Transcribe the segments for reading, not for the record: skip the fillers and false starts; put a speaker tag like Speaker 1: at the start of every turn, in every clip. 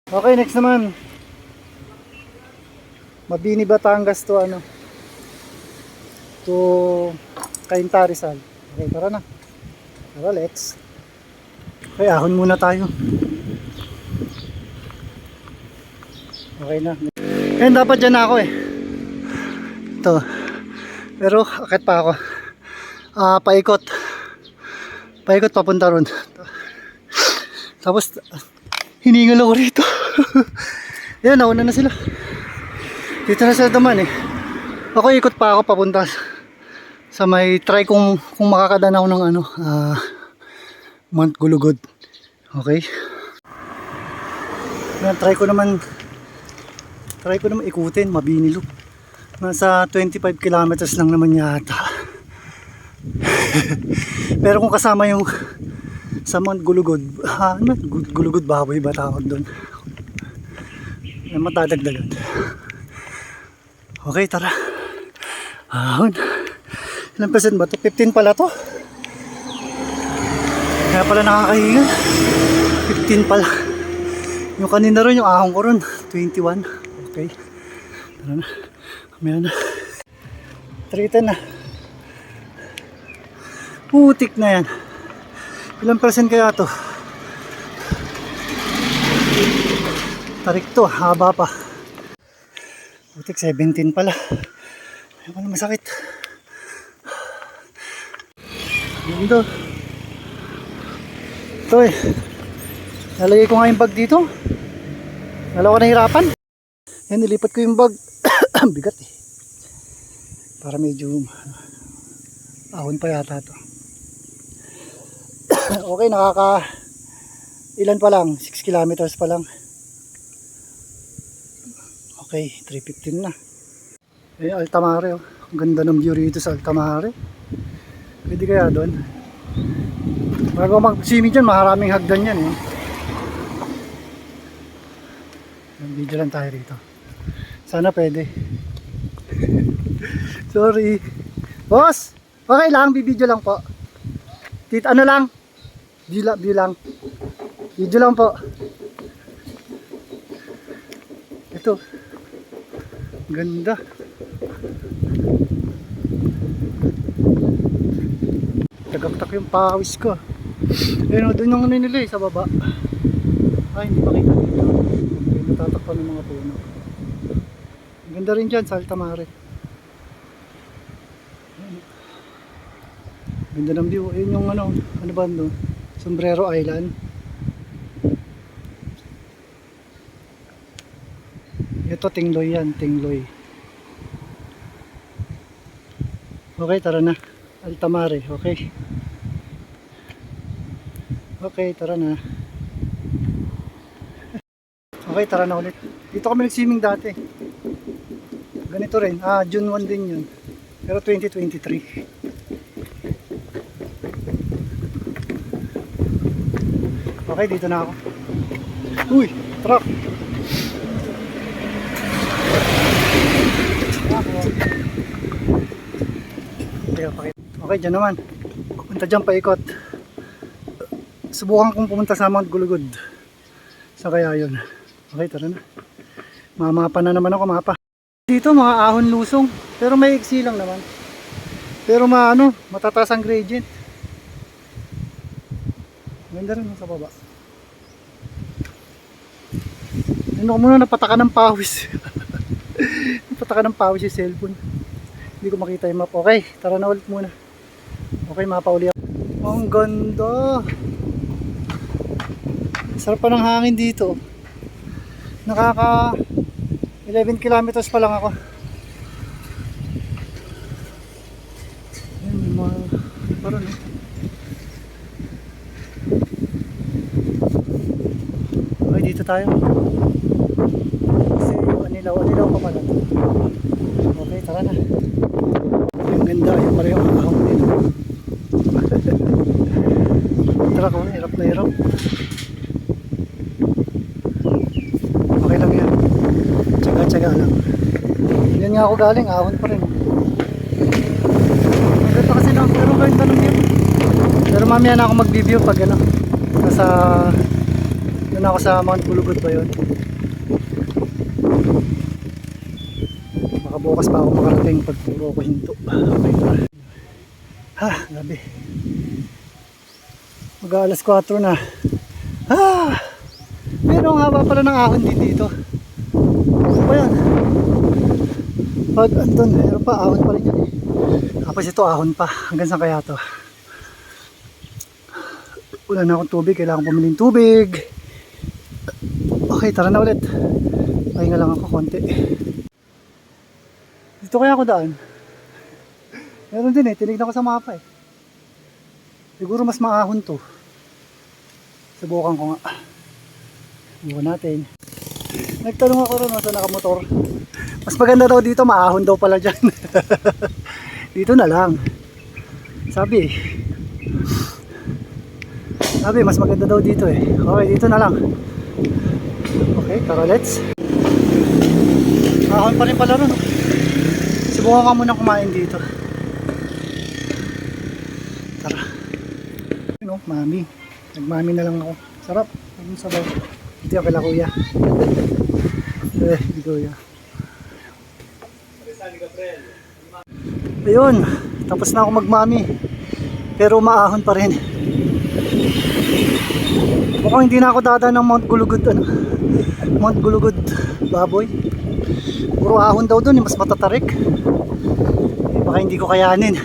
Speaker 1: Okay, next naman. Mabini Batangas to to Cainta Rizal. Okay, tara na. Tara, let's. Okay, ahon muna tayo. Okay na. Ngayon dapat dyan ako eh. Ito. Pero akit pa ako. Paikot. Paikot papunta ron. Tapos hiningal ako rito. Yan, nauna na sila. Dito na sila naman eh. Ako ikot pa ako papunta sa may try kung makakadanaw ng Mount Gulugod. Okay. Yan, try ko naman ikutin Mabini Loop. Nasa 25 kilometers lang naman yata. Pero kung kasama yung sa Mount Gulugod, Gulugod Baboy ba tawag doon? Matadagdagan. Okay, tara. Ahon. Ilang percent ba to? 15 pala to. Kaya pala nakakahinga. 15 pala. Yung kanina ron, yung ahon ko ron, 21. Okay. Tara na. Kamaya na. 310 na. Putik na yan. Ilang percent kaya to? Tarik to, haba pa. Putik, 17 pala. Ayaw na masakit. Ganda. Ito eh. Nalagay ko nga yung bag dito. Nalawa na hirapan. Yan, nilipat ko yung bag. Bigat eh. Para medyo ahon pa yata to. Okay, ilan pa lang? 6 kilometers pa lang. Okay, 3:15 na. Eh, Altamare oh. Ang ganda ng view rito sa Altamare. Pwede kaya doon. Bago mag-swimming dyan, maraming hagdan yan eh. Video lang tayo rito. Sana pwede. Sorry. Boss! Okay lang, bibidyo lang po. Ano lang? View lang. Video lang po. Ito. Ganda. Tagaktak yung pawis ko. Ayun, doon yung nila eh, sa baba. Ay, hindi makita dito. Okay, natatakpan ng mga puno. Ganda rin dyan sa Altamare. Ganda ng view. Ayun yung ano ba doon? Sombrero Island. Ito Tingloy yan, Tingloy. Okay, tara na. Altamare, okay. Okay, tara na. Okay, tara na ulit. Dito kami nag-swimming dati. Ganito rin. June 1 din yun. Pero 2023. Okay, dito na ako. Uy, truck. Okay, dyan naman. Punta dyan paikot. Subukan kong pumunta sa Mount Gulugod. Sa kaya yun. Okay, tara na. Mamapa na naman ako, mapa. Dito mga ahon lusong. Pero may iksi lang naman. Pero matataas ang gradient. Ganda rin sa baba. Ano ko muna, napataka ng pawis. Napataka ng pawis yung cellphone. Hindi ko makita yung map. Okay, tara na ulit muna. Okay, mapa uli ako. Ang ganda. Sarap pa ng hangin dito. Nakaka 11 kilometers pa lang ako. Ayan, parang okay, dito tayo. Kasi anilaw pa pala. Okay, tara na. Ang ganda, yung pareho ang ahon dito. Tara ko, hirap na hirap. Okay lang yan. Tsaga-tsaga lang. Yan nga ako galing, ahon pa rin. Maganda kasi lang, pero kahit tanong yun. Pero mamaya na ako mag-review pag nasa na ako sa Mount Gulugod ba yun? Baka bukas pa ako makarating pag puro ko hinto. Okay, tara. Ha, gabi. Mag-alas 4 na. Pero ang haba pala ng ahon din dito. Ano ba yan? Pag andun, meron pa, ahon pa rin yan eh. Tapos ito ahon pa. Hanggang saan kaya to? Wala na akong tubig, kailangan pumiling tubig. Okay, tara na ulit. Pahinga lang ako konti. Dito kaya ako daan? Meron din eh, tinignan ko sa mapa eh. Siguro mas maahon to. Subukan ko nga. Subukan natin. Nagtanong ako rin sa nakamotor. Mas maganda daw dito, maahon daw pala dyan. Dito na lang. Sabi mas maganda daw dito eh. Okay, dito na lang. Okay, tara let's. Ahon pa rin pala ron. Subukan ka muna kumain dito. Tara. Ano, mami. Nagmami na lang ako. Sarap. Ang sabaw. Ito yung kala kuya. Di kuya. Ayun. Tapos na ako magmami. Pero maahon pa rin. Mukhang hindi na ako dadaan ng Mount Gulugod Mount Gulugod baboy. Puro ahon daw dun, mas matatarik. Baka hindi ko kayanin.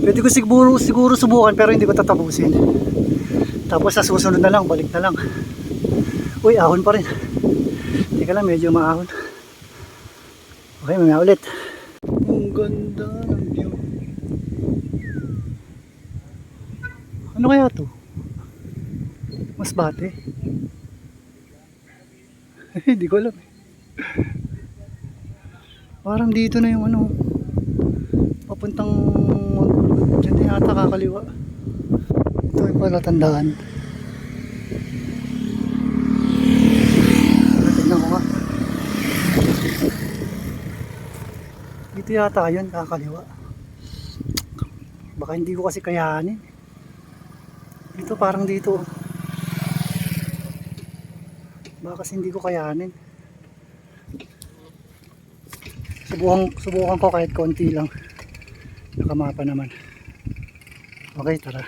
Speaker 1: Pwede ko siguro subukan pero hindi ko tatapusin. Tapos sa susunod na lang, balik na lang. Uy, ahon pa rin. Teka lang, medyo maahon. Okay, mamaya ulit. Ang ganda ng view. Ano kaya to? Masbate? Hindi ko alam eh. Parang dito na yung ano, papuntang dyan na yata kakaliwa. Ito ay pala tandaan. Tignan ko nga. Dito yata yun, kakaliwa. Baka hindi ko kasi kayanin. Dito parang dito. Baka kasi hindi ko kayanin. Subukan ko kahit konti lang. Nakamapa naman. Okay, tara.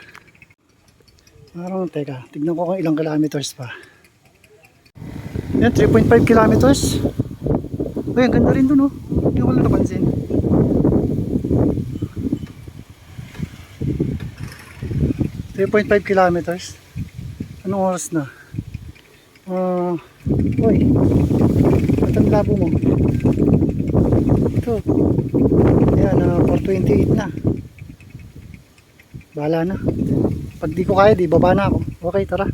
Speaker 1: Parang teka, tignan ko kung ilang kilometers pa. Yan, 3.5 kilometers. Uy, ang ganda rin dun oh. Hindi ko lang napansin. .5 kilometers. Anong oras na? Uy, ba't ang labo mo? Ito. Ayan, 4:28 na. Bahala na. Pag di ko kaya, di baba na ako. Okay, tara.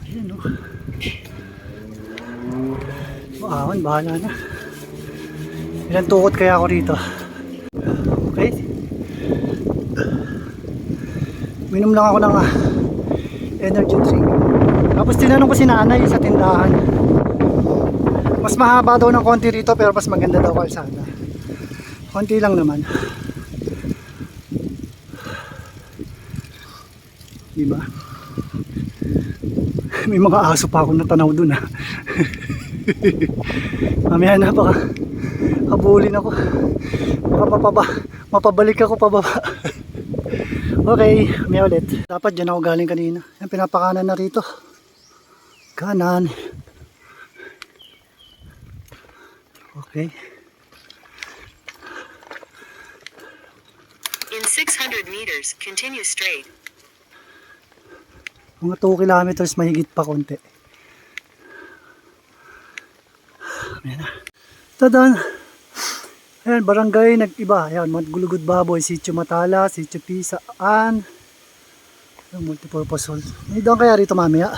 Speaker 1: Ayan o. Ahon, bahala na. Ilang tukot kaya ako rito? Okay. Minom lang ako ng energy drink. Tapos tinanong ko si nanay sa tindahan. Mas mahaba daw ng konti rito pero mas maganda daw kalsada. Konti lang naman. Diba? May mga aso pa akong natanaw dun ha. Mamaya na baka habulin ako. Baka mapabalik ako pababa. Okay, may ulit. Dapat dyan ako galing kanina. Yan, pinapakanan na rito. Kanan. Okay.
Speaker 2: In 600 meters, continue straight.
Speaker 1: Mga 2 kilometers mahigit pa konti. Ayan na. Tadan! Ayan, barangay nag-iba. Ayan, Mount Gulugod Baboy, Sitio Matala, Sitio Pisaan. Multipurpose hall. May doon kaya rito mamaya.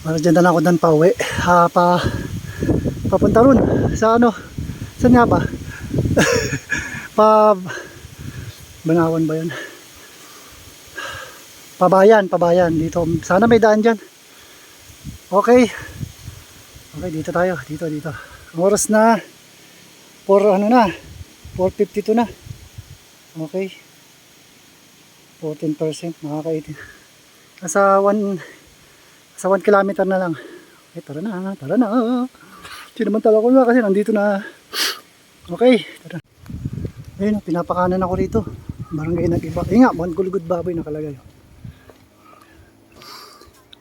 Speaker 1: Para dyan na ako dan pa uwi. Papunta ron. Sa ano? Saan nga ba? Banawan ba yun? Pabayan. Dito. Sana may daan dyan. Okay. Okay, dito tayo. Dito. Ang oras na 4:52 na. Okay. 14%, nakaka-18. Sa 1 kilometer na lang. Okay, tara na, tara na. Sinamantala ko na kasi nandito na. Okay, tara. Ayun, pinapakanan ako rito. Barangay ng iba. Nga, Gulugod Baboy nakalagay.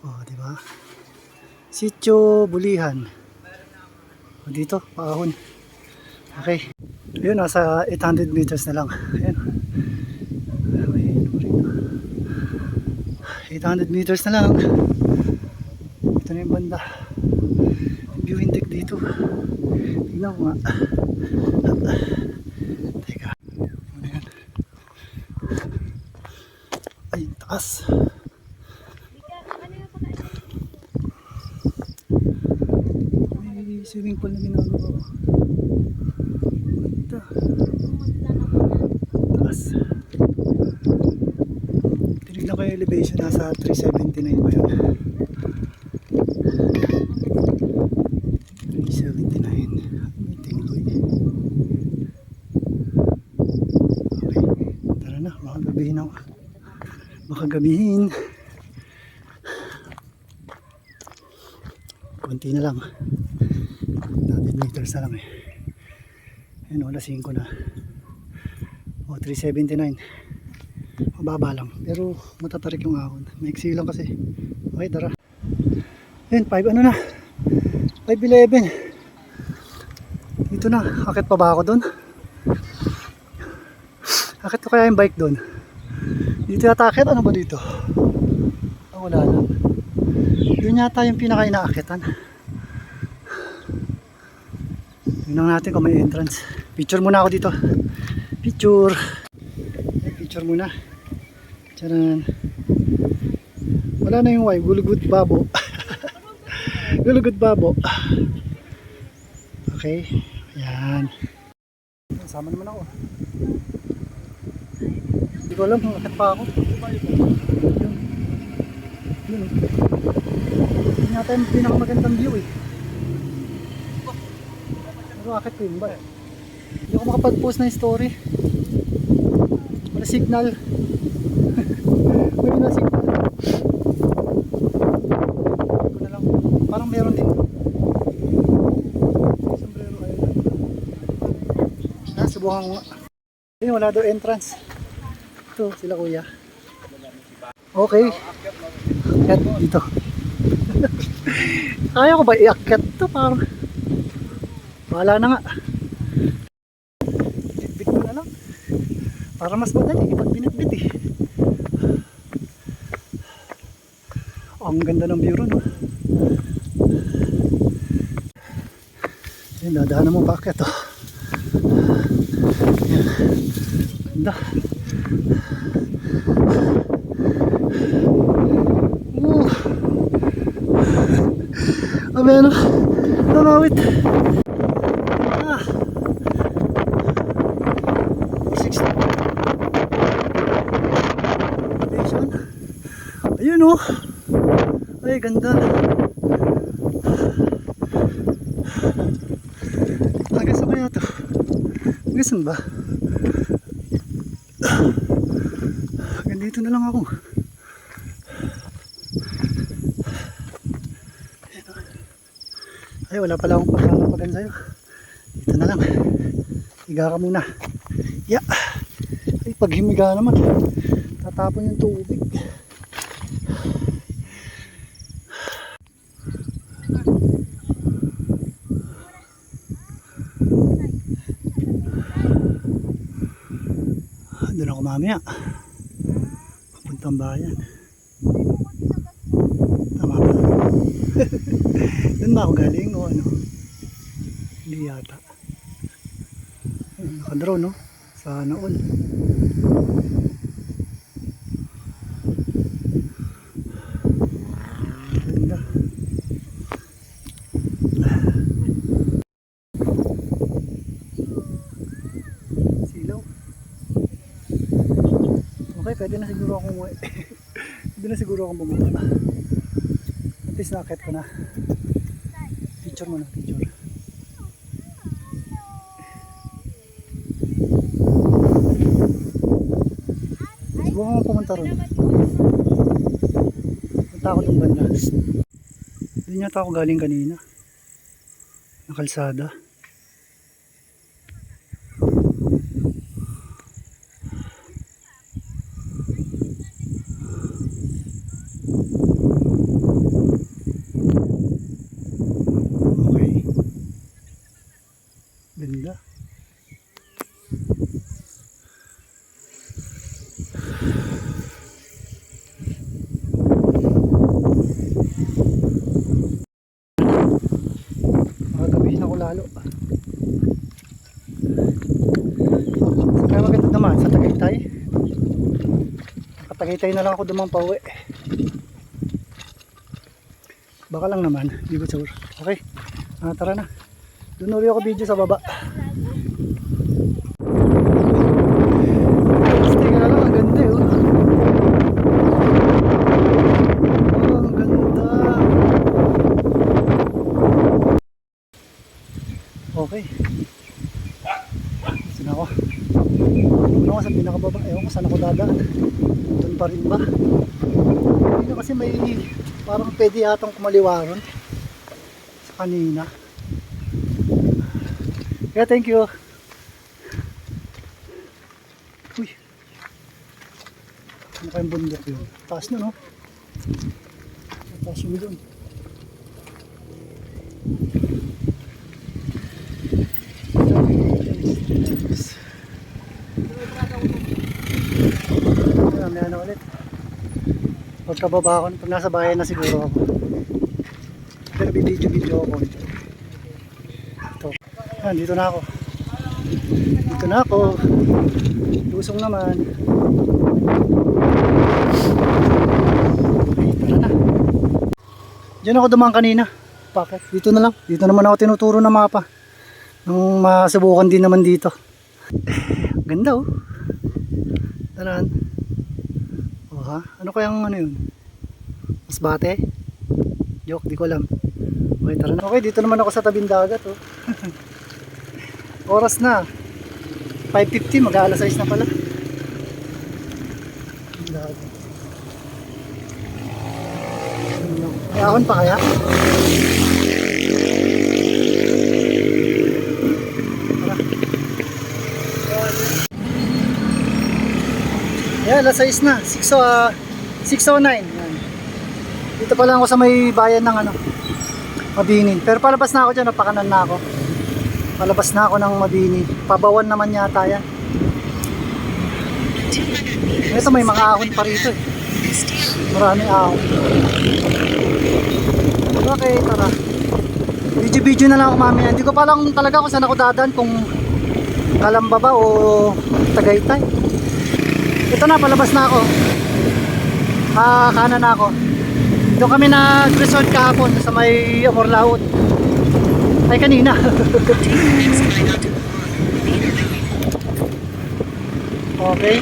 Speaker 1: Oh, di ba? Sitio Bulihan. O, dito, paahon. Okay. Ayun, nasa 800 meters na lang. Ayun. 800 meters na lang. Ito na yung banda. Viewing deck dito. Tignan ko nga. Teka. Ano yan? Ay, taas. May swimming pool na ginagawa. Ganda. Taas. Tinignan ko yung elevation. Nasa 379 ba yun? 379. May tingloy. Okay. Tara na. Makagabihin ako. Makagabihin. Kunti na lang. 100 meters na lang eh. Ayun, wala 5 na. O, 379. Mababa lang. Pero matatarik yung ahon. Maiksi lang kasi. Okay, tara. Ayun, 5 ano na. 5:11. Dito na. Akit pa ba ako doon? Akit ko kaya yung bike doon? Dito yata akit. Ano ba dito? Oh, wala lang. Doon yata yung pinaka-inaakitan. Tingnan natin kung may entrance. Picture muna ako dito. Picture. Picture muna. Tcharan. Wala na yung Y. Gulugod Babo. Gulugod Babo. Okay. Ayan. Sama naman ako. Hindi ko alam kung akit pa ako. Yun. Yun. Yun yata yung pinakamagandang view eh. Pero akit ko yun ba? Hindi ako makapag-post na yung story. Wala signal. Wala signal. Ito na lang. Parang meron din. Sombrero kayo na. Subukan ko nga. Ayun, wala daw entrance. Ito, sila kuya. Okay. Akyat dito. Kaya ko ba iakyat ito? Parang wala na nga. Bitbit ko na lang. Para mas madali pag binitbit eh. Oh, ang ganda ng view ron. Oh. Ayan, dadaanan mo pa akyat oh. Ayan. Ganda. Abe ano? Namawit. Ah. 460. Station. Ayun oh. Ay ganda. Hanggang saan kaya to? Hanggang saan ba? Hanggang dito na lang ako. Ay, wala pala akong pagkakapagan sa'yo. Dito na lang. Higa ka muna. Yeah. Ay, pag humiga naman, tatapon yung tubig. Doon ako mamaya. Papuntang bayan. Tama ba? Doon ba ako galing o ano? Hindi yata. Nakadraw no? Sana all. Ganda. Silaw. Okay, pwede na siguro akong pwede na siguro akong bumaba. At least nakakit ko na. Picture mo na, picture. Subukan mo pumunta ron. Punta ako dun banda. Doon yata ako galing kanina. Na kalsada. Okay. Ganda. Makagabihin ako lalo. Kaya maganda naman sa Tagaytay. Nakatagaytay na lang ako dumang pauwi. Baka lang naman, di ba sure? Okay, tara na. Doon ulit ako video sa baba. Teka lang, ang ganda oh. Oh, ang ganda. Okay. Saan ako? Doon ako sa pinakababa. Ewan ko saan ako dadaan. Doon pa rin ba? Hindi na kasi may parang pwede yatang kumaliwaron sa kanina. Kaya thank you. Uy. Ano kayong bundok yun? Taas na no? Taas yun doon. Mamaya na ulit. Pagkababa ako, pag nasa bayan na siguro ako. Pero video ako. Ito. Yan, dito na ako. Dito na ako. Lusong naman. Okay, tara na. Diyan ako dumaan kanina. Bakit? Dito na lang. Dito naman ako tinuturo ng mapa. Nung masubukan din naman dito. Ganda oh. Taraan. Oh ha? Ano kayang ano yun? Masbate? Joke, di ko alam. Okay, tara na. Okay, dito naman ako sa tabing dagat oh. Oras na 5:50, mag-aalas 6 na pala. May ahon pa kaya? Yan, alas 6 na. 6:09. Yan. Dito pa lang ako sa may bayan ng ano, Mabini. Pero palabas na ako dyan, napakanan na ako. Palabas na ako ng Mabini. Pabawan naman yata yan. Ito may mga ahon pa rito eh. Maraming ahon. Okay, tara. Video na lang ako mamaya. Hindi ko pa lang talaga kung saan ako dadaan, kung Kalamba ba o Tagaytay. Ito na, palabas na ako. Kanan na ako. Doon kami nag-resort kahapon sa may Amorlaut. Ay, kanina. Okay.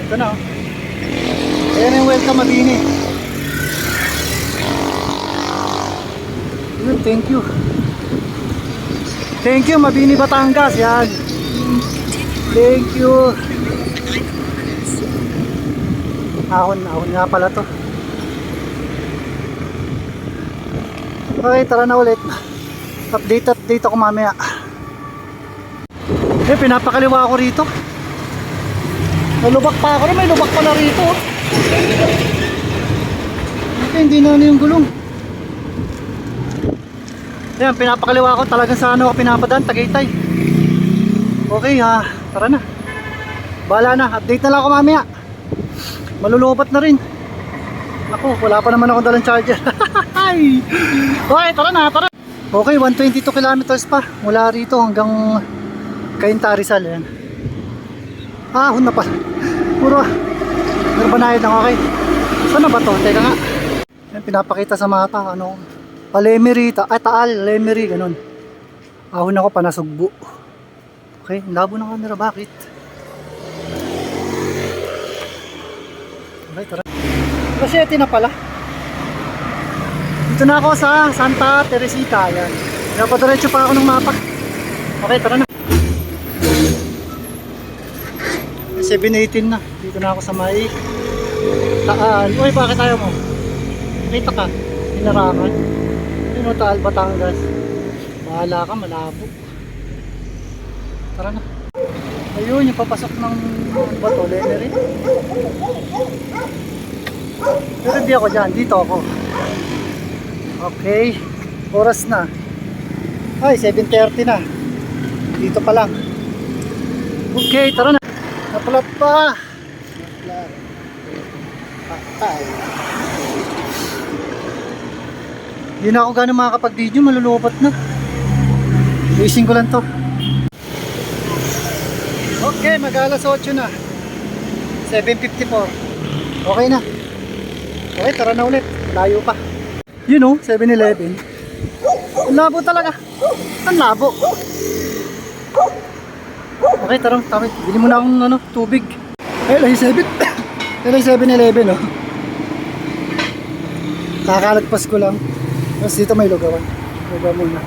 Speaker 1: Ito na. Ayan yung welcome Mabini. Thank you. Thank you Mabini, Batangas. Yan. Thank you. Ahon nga pala to. Okay, tara na ulit. Update ako mamaya. Eh, pinapakaliwa ako rito. Nalubak pa ako rin, may lubak pala rito. Okay, hindi na yung gulong. Ayan, pinapakaliwa ako. Talagang sa ano ako pinapadaan, Tagaytay. Okay ha, tara na. Bahala na, update na lang ako mamaya. Malulubat na rin. Ako, wala pa naman ako dalang charger. Okay, tara na, tara. Okay, 122 kilometers pa mula rito hanggang Cainta, Rizal. Ayan. Ahon na pa. Puro banayad lang. Okay. Saan na ba to? Teka nga. Ayan, pinapakita sa mata. Ano? Lemery, Taal, Lemery, ganun. Ahon ako, Panasugbu. Okay, labo ng camera. Bakit? Okay, tara. Rosete na pala. Dito na ako sa Santa Teresita. Ayan. Napadiretso pa ako ng mapa. Okay, tara na. 7:18 na. Dito na ako sa may Taan. Uy, bakit ayaw mo? Kita ka. Hinarangan. Yun o, Taal, Batangas. Bahala ka, malabo. Tara na. Ayun, yung papasok ng bato, Lemery. Pero hindi ako dyan, dito ako. Okay, oras na. Ay, 7:30 na. Dito pa lang. Okay, tara na. Napalat pa. Patay. Hindi na ako gano'ng makakapag-video, malulubat na. Racing ko lang to. Okay, mag-alas 8 na. 7:54. Okay na. Okay, tara na ulit. Layo pa. You know, 7-Eleven. Ang labo talaga. Ang labo. Okay, tara. Tama. Bili mo na akong tubig. LA7. LA7-Eleven, oh. Kakalagpas ko lang. Tapos dito may lugawan. Lugaw muna.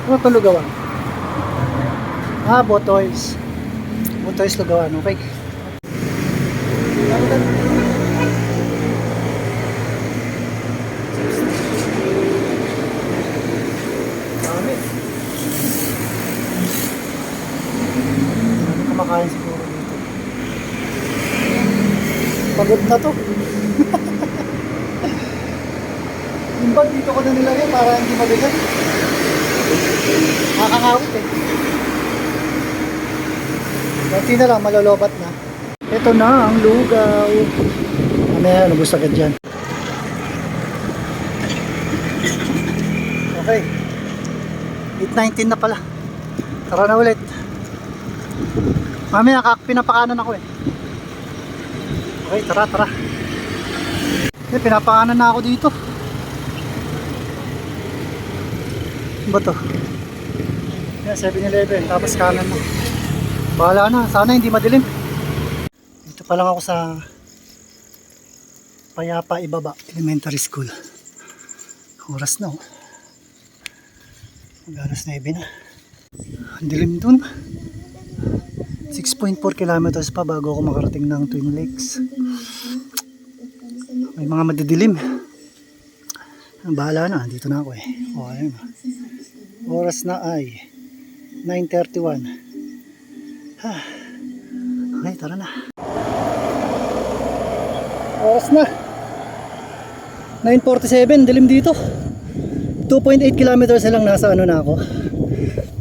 Speaker 1: Ano ito lugawan? Botoys. Botoys lugawan, okay. Dami. Kumakain siguro dito. Pagod na to. Yung bag dito ko na nilagay para hindi mabigat. Nakakawit eh. Kunti na lang, malolobat na. Ito na ang lugaw. Mamaya, nabus agad dyan. Okay. 8:19 na pala. Tara na ulit. Mamaya, pinapakanan ako eh. Okay, tara, tara. Pinapakanan na ako dito. Ano ba to? Yan, 7-Eleven. Tapos kanan na. Bahala na. Sana hindi madilim. Dito pa lang ako sa Payapa Ibaba Elementary School. Oras na, oh. Mag-alas 9 na. Ang dilim dun. 6.4 kilometers pa bago ako makarating ng Twin Lakes. May mga madidilim. Bahala na. Dito na ako eh. O, ayun. Oras na ay 9:31. Okay, tara na. Oras na 9:47, dilim dito. 2.8 kilometers na lang nasa na ako.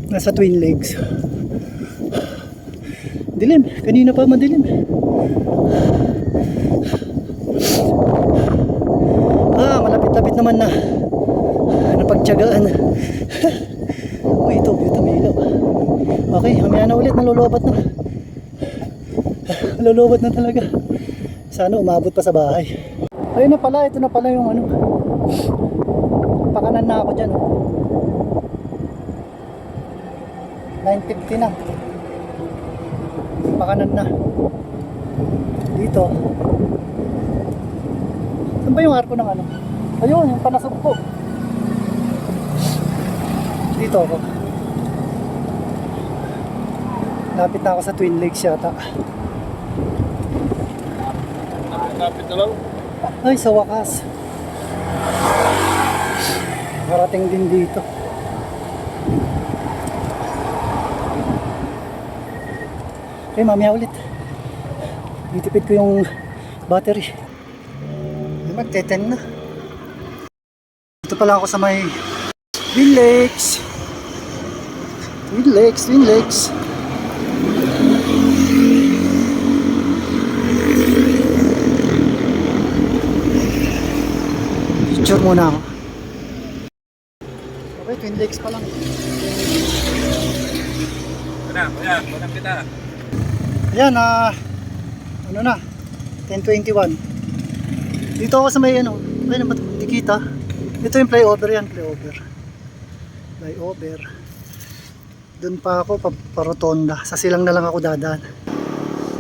Speaker 1: Nasa Twin Lakes. Dilim, kanina pa madilim. Malapit-lapit naman na napagtiyagaan. Uy, ito may ilaw. Okay, mamaya na ulit, malulubat na. Malulubat na talaga. Sana umabot pa sa bahay. Ayun na pala, ito na pala yung pakanan na ako dyan. 9:50 na. Pakanan na. Dito. Saan ba yung arko ng Ayun, yung panasok ko. Dito ako. Lapit na ako sa Twin Lakes yata.
Speaker 3: Lapit na lang.
Speaker 1: Ay, sa wakas. Marating din dito. Okay, mamaya ulit. Itipid ko yung battery. Magte-10 na. Dito pala ako sa may Twin Lakes. Twin Lakes, Twin Lakes. Picture muna ako. Okay, Twin Lakes pa lang.
Speaker 3: Wala kita.
Speaker 1: Ayan, ano na, 10:21. Dito ako sa may ay na ba ito? Hindi kita. Ito yung flyover yan, flyover. Doon pa ako, parotonda. Sa silang na lang ako dadaan.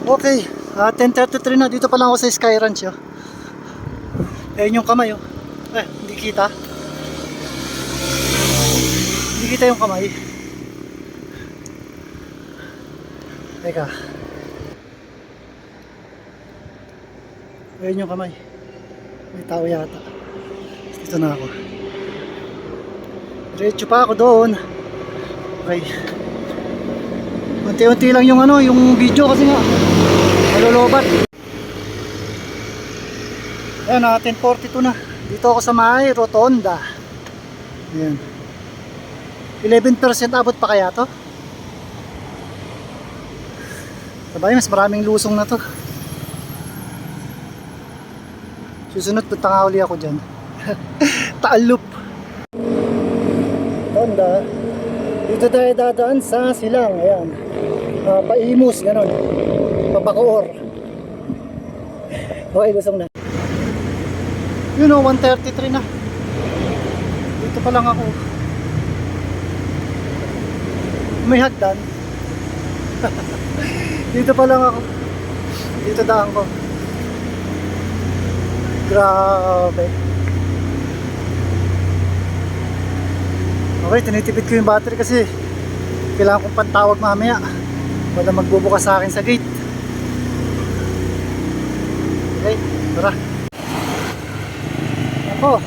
Speaker 1: Okay, 10:33 na. Dito pa lang ako sa Sky Ranch. Oh. Ayun yung kamay. Oh. Hindi kita. Hindi kita yung kamay. Teka. Ayun yung kamay. May tao yata. Dito na ako. Diretso pa ako doon. Okay. Unti-unti lang yung ano, yung video kasi nga malolobat. Ayan, 10:42 na. Dito ako sa may rotonda. Ayan. 11% abot pa kaya to? Sabay, mas maraming lusong na to. Susunod, punta nga uli ako dyan. Taalup. Rotonda. Dito tayo dadaan sa silang. Ayan. Paimus, gano'n. Pabacoor. Okay, lusong na. You know, 1:33 na. Dito pa lang ako. May hagdan. Dito pa lang ako. Dito daan ko. Grabe. Okay, tinitipid ko yung battery kasi kailangan kong pantawag mamaya. Wala magbubukas sa akin sa gate. Okay, tara. Ako.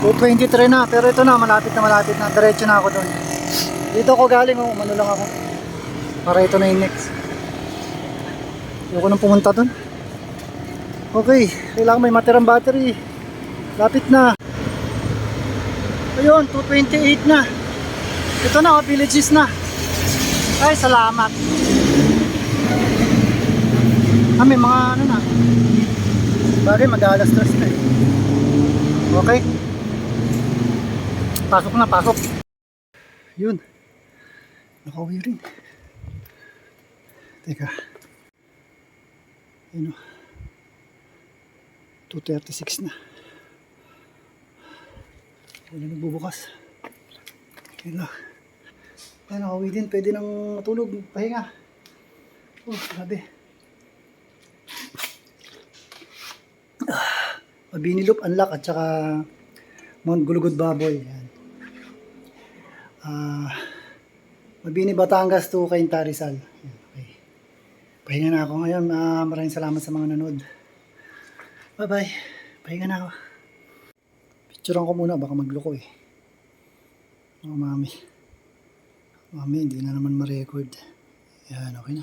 Speaker 1: 2:23 na, pero ito na, malapit na. Diretso na ako doon. Dito ako galing, umano lang ako. Para ito na yung next. Ayoko nang pumunta doon. Okay, kailangan may matirang battery. Lapit na. Ayun, 2:28 na. Ito na, villages na. Ay, salamat. May mga ano na. Bagay, mag-alas-tres na eh. Okay. Pasok na, pasok. Yun. Nakauwi rin. Teka. Ayun o. 2:36 na. Wala nagbubukas. Okay na. Ay, nakauwi din. Pwede nang matulog. Pahinga. Oh, grabe. Mabinilop, unlock at saka Mount Gulugod Baboy. Yan. Mabini Batangas to Cainta Rizal. Okay. Pahinga na ako ngayon. Maraming salamat sa mga nanood. Bye bye. Pahinga na ako. Picturean ko muna, baka magloko eh. Oh, mami. Mami, hindi na naman ma-record. Yan, okay na.